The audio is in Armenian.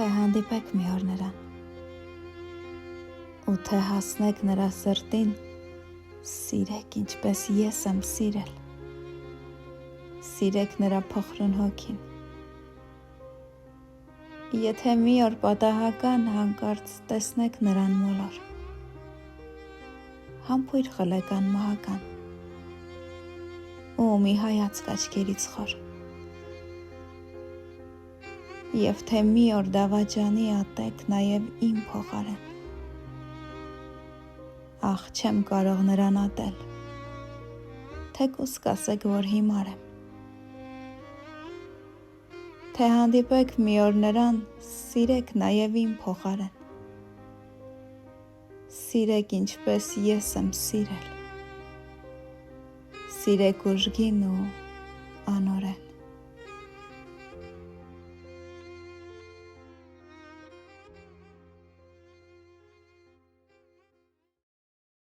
Թե հանդիպեք մի օր նրան ու թե հասնեք նրա սրտին, սիրեք ինչպես ես եմ սիրել, սիրեք նրա փխրուն հոգին։ Եթե մի օր պատահական հանկարծ տեսնեք նրան մոլոր, համբույր խլեք անմահական ու մի հայացք աչքերից խոր, և թե մի օր դավաճանի ատեք նաև իմ փոխարեն, ախ չեմ կարող նրան ատել, թեկուզ կասեք, որ հիմար եմ։ Թե հանդիպեք մի օր նրան, սիրեք նաև իմ փոխարեն, սիրեք ինչպես ես եմ սիրել, սիրեք ուժգին ու